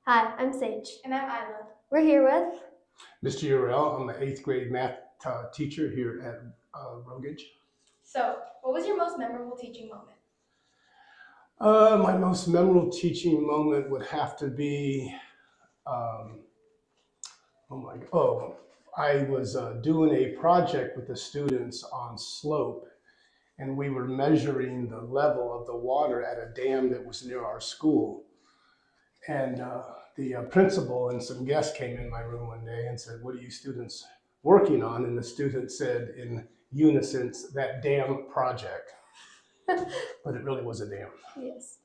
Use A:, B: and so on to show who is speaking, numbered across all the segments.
A: Hi, I'm Sage.
B: And I'm Isla.
A: We're here with
C: Mr. Eurell. I'm an 8th grade math teacher here at Rogage.
B: So, what was your most memorable teaching moment?
C: My most memorable teaching moment would have to be, I was doing a project with the students on slope, and we were measuring the level of the water at a dam that was near our school. And the principal and some guests came in my room one day and said, "What are you students working on?" And the students said in unison, "That dam project." But it really was a dam.
A: Yes.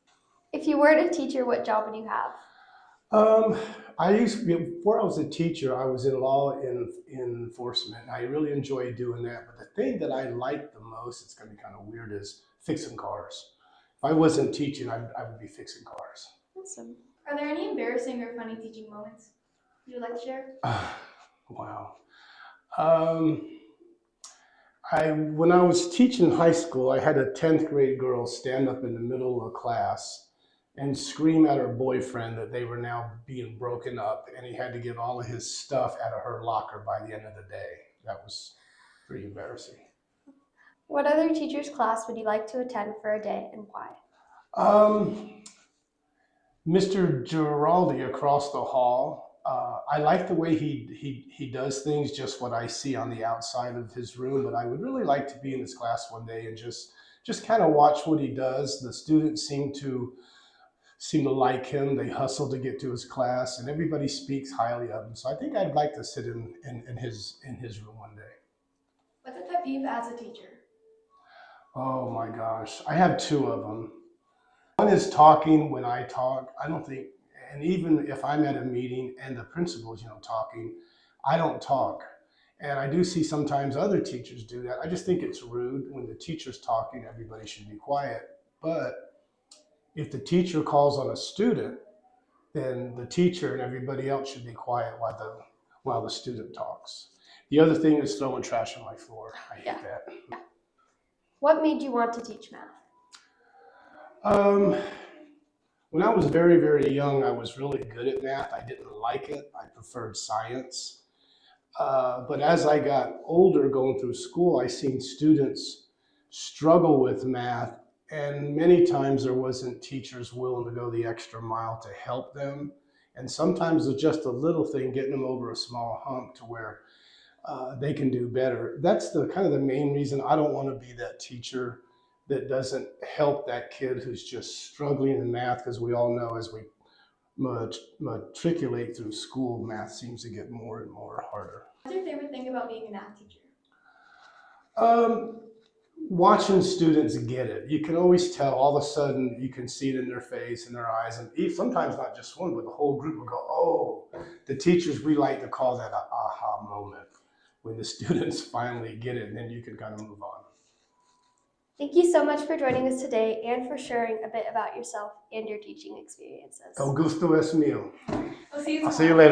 A: If you weren't a teacher, what job would you have?
C: Before I was a teacher, I was in law enforcement. I really enjoyed doing that. But the thing that I liked the most, it's going to be kind of weird, is fixing cars. If I wasn't teaching, I would be fixing cars.
A: Awesome.
B: Are there any embarrassing or funny teaching moments you would like to share?
C: Wow. When I was teaching high school, I had a 10th grade girl stand up in the middle of class and scream at her boyfriend that they were now being broken up, and he had to get all of his stuff out of her locker by the end of the day. That was pretty embarrassing.
A: What other teacher's class would you like to attend for a day and why?
C: Mr. Giraldi across the hall. I like the way he does things, just what I see on the outside of his room, but I would really like to be in his class one day and just kind of watch what he does. The students seem to like him. They hustle to get to his class, and everybody speaks highly of him. So I think I'd like to sit in his room one day.
B: What's a pet peeve as a teacher?
C: Oh my gosh, I have two of them. One is talking when I talk. I don't think, and even if I'm at a meeting and the principal's, talking, I don't talk. And I do see sometimes other teachers do that. I just think it's rude. When the teacher's talking, everybody should be quiet. But if the teacher calls on a student, then the teacher and everybody else should be quiet while the student talks. The other thing is throwing trash on my floor. I hate that.
A: Yeah. What made you want to teach math?
C: When I was very, very young, I was really good at math. I didn't like it. I preferred science. But as I got older going through school, I seen students struggle with math, and many times there wasn't teachers willing to go the extra mile to help them. And sometimes it's just a little thing, getting them over a small hump to where they can do better. That's the kind of the main reason I don't want to be that teacher that doesn't help that kid who's just struggling in math, because we all know as we matriculate through school, math seems to get more and more harder.
B: What's your favorite thing about being a math teacher?
C: Watching students get it. You can always tell, all of a sudden you can see it in their face and their eyes, and sometimes not just one, but the whole group will go, "Oh." The teachers, we like to call that an aha moment, when the students finally get it, and then you can kind of move on.
A: Thank you so much for joining us today and for sharing a bit about yourself and your teaching experiences.
C: El gusto es mío.
B: We'll see you tomorrow.
C: I'll see you later.